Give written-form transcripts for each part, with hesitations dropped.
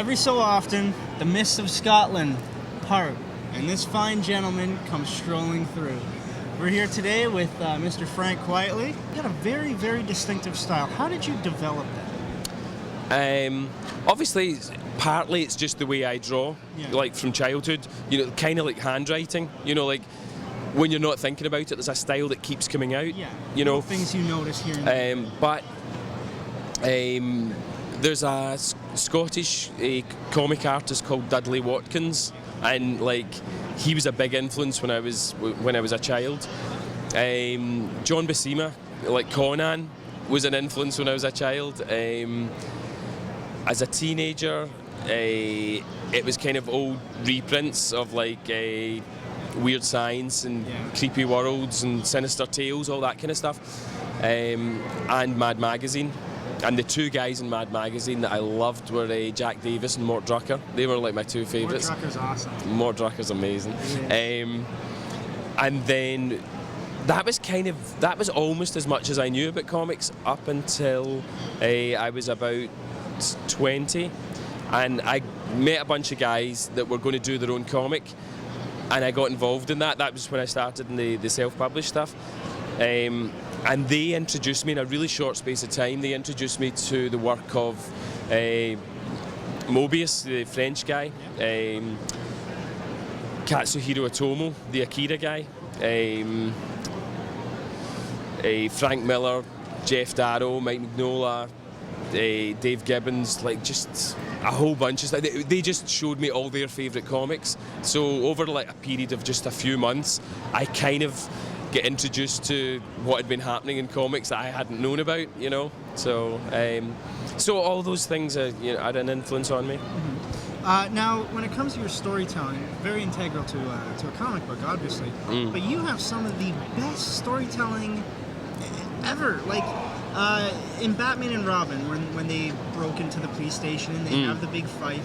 Every so often, the mists of Scotland part, and this fine gentleman comes strolling through. We're here today with Mr. Frank Quietly. You got a very, very distinctive style. How did you develop that? Obviously, partly it's just the way I draw, like from childhood. You know, kind of like handwriting. You know, like when you're not thinking about it, there's a style that keeps coming out. Yeah. You know, things you notice here and there. But there's a Scottish comic artist called Dudley Watkins, and like he was a big influence when I was a child. John Buscema, like Conan, was an influence when I was a child. As a teenager, it was kind of old reprints of like Weird Science and Creepy Worlds and Sinister Tales, all that kind of stuff, and Mad Magazine. And the two guys in Mad Magazine that I loved were Jack Davis and Mort Drucker. They were like my two favourites. Mort Drucker's awesome. Mort Drucker's amazing. And then that was almost as much as I knew about comics up until I was about 20, and I met a bunch of guys that were going to do their own comic, and I got involved in that. That was when I started in the self-published stuff. And they introduced me in a really short space of time. They introduced me to the work of Mobius, the French guy, Katsuhiro Otomo, the Akira guy, Frank Miller, Jeff Darrow, Mike Mignola, Dave Gibbons, like just a whole bunch of stuff. They just showed me all their favourite comics. So over like a period of just a few months, I kind of get introduced to what had been happening in comics that I hadn't known about, you know. So all those things had an influence on me. Mm-hmm. Now, when it comes to your storytelling, very integral to a comic book, obviously. But you have some of the best storytelling ever. Like in Batman and Robin, when they broke into the police station and they have the big fight,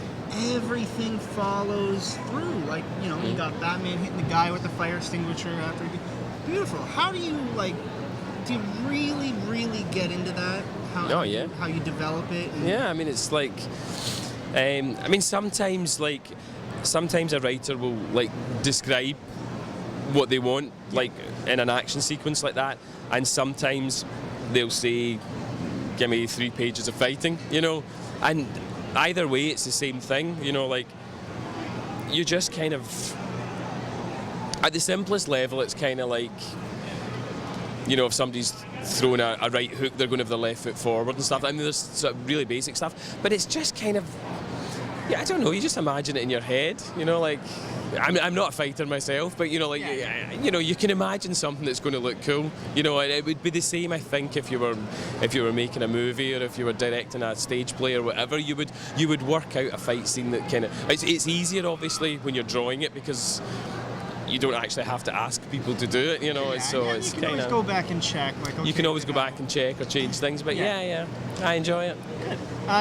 everything follows through. Like, you know, you got Batman hitting the guy with the fire extinguisher after. Beautiful. How do you do you really, really get into that? How you develop it? Yeah, I mean, it's like, sometimes a writer will like describe what they want, like in an action sequence like that, and sometimes they'll say, give me 3 pages of fighting, you know, and either way it's the same thing, you know, like you just kind of, at the simplest level, it's kind of like, you know, if somebody's throwing a right hook, they're going to have their left foot forward and stuff. I mean, there's sort of really basic stuff, but it's just kind of, I don't know, you just imagine it in your head, you know, like, I'm not a fighter myself, but, you know, like, you know, you can imagine something that's going to look cool, you know, and it would be the same, I think, if you were making a movie or if you were directing a stage play or whatever, you would work out a fight scene that kind of, it's easier, obviously, when you're drawing it, because you don't actually have to ask people to do it, you know. So it's kind of. You can always go back and check. Like, okay, you can always go back and check or change things, but I enjoy it. Good.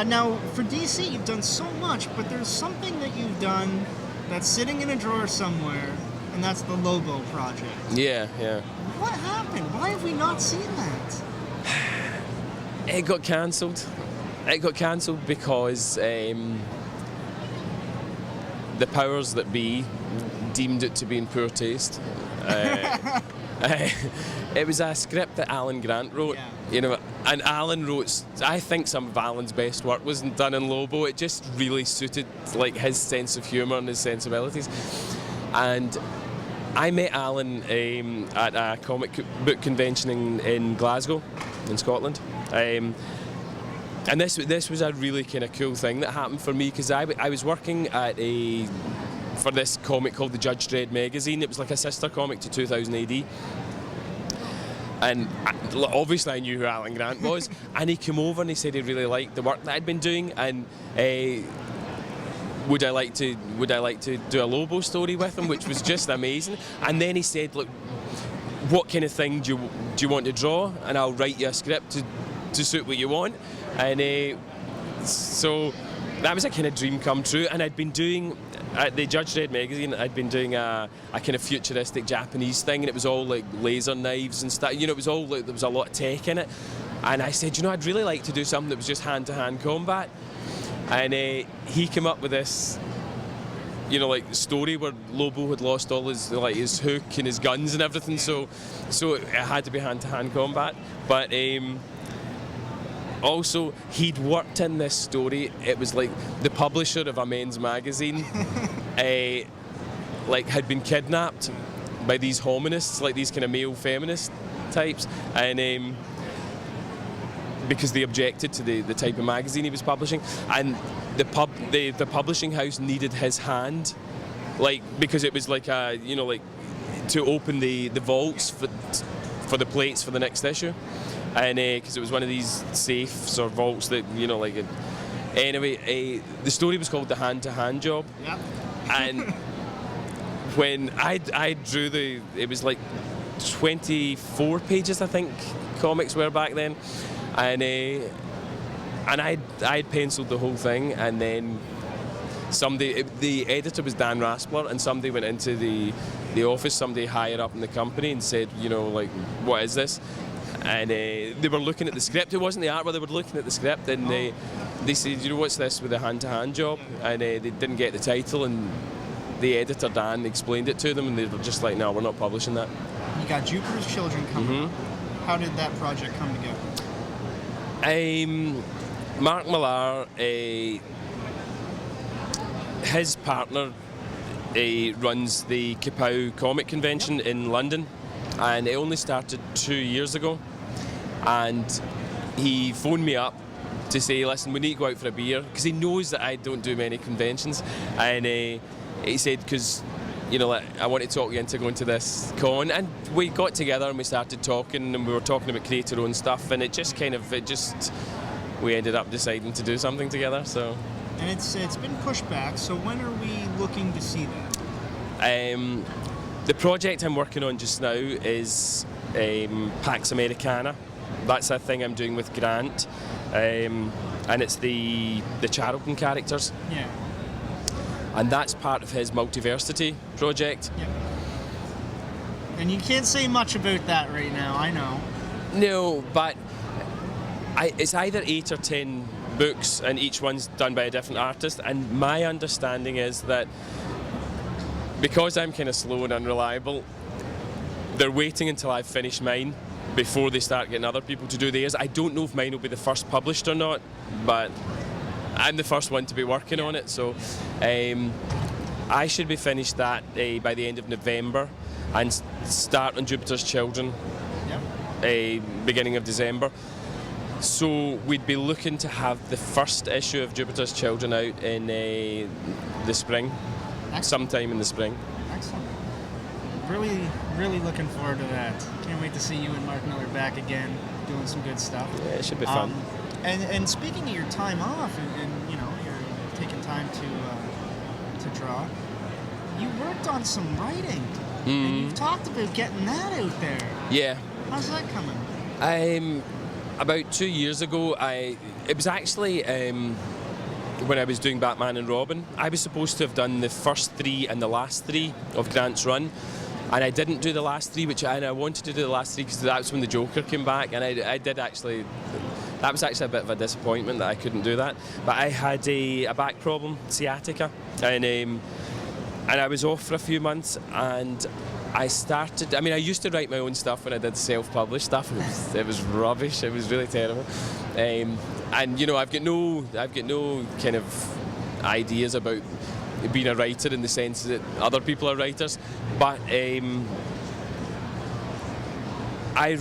Now for DC, you've done so much, but there's something that you've done that's sitting in a drawer somewhere, and that's the Lobo project. Yeah. What happened? Why have we not seen that? It got cancelled. It got cancelled because the powers that be deemed it to be in poor taste. It was a script that Alan Grant wrote, you know, and Alan wrote, I think some of Alan's best work wasn't done in Lobo. It just really suited like his sense of humour and his sensibilities. And I met Alan at a comic book convention in Glasgow, in Scotland. And this was a really kind of cool thing that happened for me, because I was working for this comic called the Judge Dredd magazine. It was like a sister comic to 2000 AD. And obviously I knew who Alan Grant was, and he came over and he said he really liked the work that I'd been doing, and would I like to do a Lobo story with him, which was just amazing. And then he said, look, what kind of thing do you want to draw, and I'll write you a script to suit what you want. And so that was a kind of dream come true. And I'd been doing at the Judge Dredd magazine, I'd been doing a kind of futuristic Japanese thing, and it was all like laser knives and stuff. You know, it was all like, there was a lot of tech in it. And I said, you know, I'd really like to do something that was just hand-to-hand combat. and he came up with this, you know, like story where Lobo had lost all his hook and his guns and everything, so it had to be hand-to-hand combat. But also, he'd worked in this story. It was like the publisher of a men's magazine, like had been kidnapped by these hominists, like these kind of male feminist types, and because they objected to the type of magazine he was publishing, and the publishing house needed his hand, like because it was like a, you know, like to open the vaults for the plates for the next issue. And because it was one of these safes or vaults that, you know, like anyway, the story was called The Hand-to-Hand Job. Yep. And when I drew it was like 24 pages, I think, comics were back then, and I'd penciled the whole thing, and then the editor was Dan Raspler, and somebody went into the office, somebody higher up in the company, and said, you know, like, what is this? And they were looking at the script. It wasn't the art, but they were looking at the script, and they said, you know, what's this with the hand-to-hand job? And they didn't get the title, and the editor, Dan, explained it to them, and they were just like, no, we're not publishing that. You got Jupiter's Children coming up. How did that project come together? Mark Millar, his partner, runs the Kapow Comic Convention in London, and it only started 2 years ago. And he phoned me up to say, listen, we need to go out for a beer, because he knows that I don't do many conventions. And he said, because, you know, like, I want to talk you into going to this con. And we got together and we started talking, and we were talking about creator-owned stuff, and we ended up deciding to do something together. So. And it's been pushed back, so when are we looking to see that? The project I'm working on just now is Pax Americana. That's a thing I'm doing with Grant, and it's the Charlton characters. Yeah. And that's part of his Multiversity project. Yeah. And you can't say much about that right now, I know. No, but it's either 8 or 10 books, and each one's done by a different artist. And my understanding is that because I'm kind of slow and unreliable, they're waiting until I've finished mine before they start getting other people to do theirs. I don't know if mine will be the first published or not, but I'm the first one to be working on it, so I should be finished that by the end of November and start on Jupiter's Children beginning of December. So we'd be looking to have the first issue of Jupiter's Children out in the spring. Excellent. Sometime in the spring. Excellent. Really, really looking forward to that. Can't wait to see you and Mark Miller back again, doing some good stuff. Yeah, it should be fun. And speaking of your time off, and you know, you're taking time to draw, you worked on some writing, and you've talked about getting that out there. Yeah. How's that coming? About 2 years ago, it was actually when I was doing Batman and Robin. I was supposed to have done the first 3 and the last 3 of Grant's run, and I didn't do the last 3, and I wanted to do the last 3 because that's when the Joker came back, and I did actually. That was actually a bit of a disappointment that I couldn't do that. But I had a back problem, sciatica, and I was off for a few months, and I started. I mean, I used to write my own stuff when I did self-published stuff. It was rubbish. It was really terrible. And you know, I've got no kind of ideas about being a writer in the sense that other people are writers. But I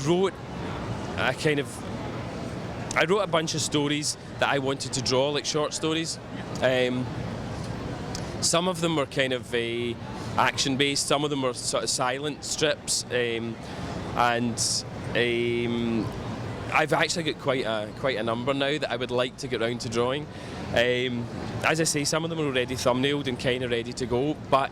wrote a bunch of stories that I wanted to draw, like short stories. Some of them were kind of action-based, some of them were sort of silent strips, and I've actually got quite a number now that I would like to get round to drawing. As I say, some of them are already thumbnailed and kind of ready to go, but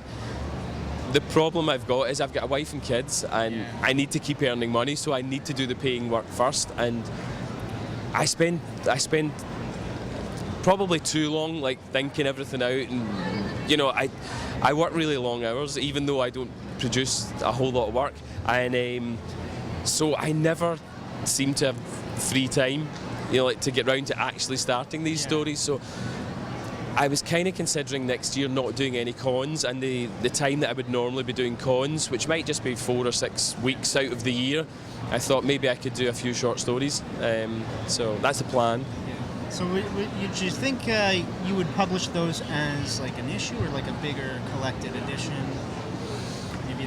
the problem I've got is I've got a wife and kids, and I need to keep earning money, so I need to do the paying work first. And I spend probably too long like thinking everything out, and you know, I work really long hours even though I don't produce a whole lot of work, and so I never seem to have free time, you know, like to get round to actually starting these stories. So I was kind of considering next year not doing any cons, and the time that I would normally be doing cons, which might just be 4 or 6 weeks out of the year, I thought maybe I could do a few short stories. So that's the plan. So do you think you would publish those as like an issue or like a bigger collected edition?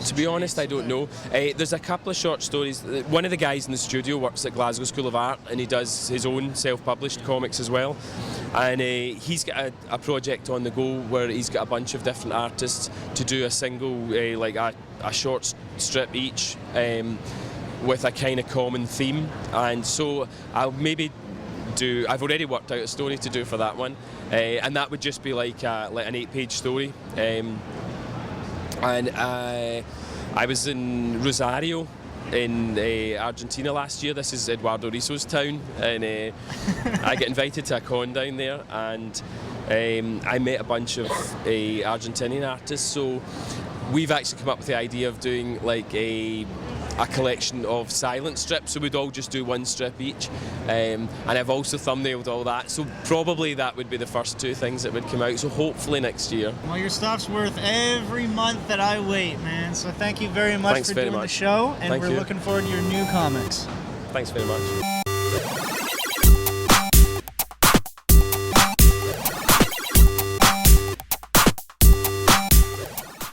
To be honest, I don't know. There's a couple of short stories. One of the guys in the studio works at Glasgow School of Art, and he does his own self-published comics as well. And he's got a project on the go where he's got a bunch of different artists to do a single, like a short strip each, with a kind of common theme. And so I'll maybe I've already worked out a story to do for that one, and that would just be like an 8-page story. And I was in Rosario in Argentina last year. This is Eduardo Risso's town, and I get invited to a con down there, and I met a bunch of Argentinian artists. So we've actually come up with the idea of doing like a collection of silent strips, so we'd all just do one strip each, and I've also thumbnailed all that, so probably that would be the first 2 things that would come out, so hopefully next year. Well, your stuff's worth every month that I wait, man, so thank you very much Thanks for very doing much. the show, and Thank we're you. looking forward to your new comics. Thanks very much.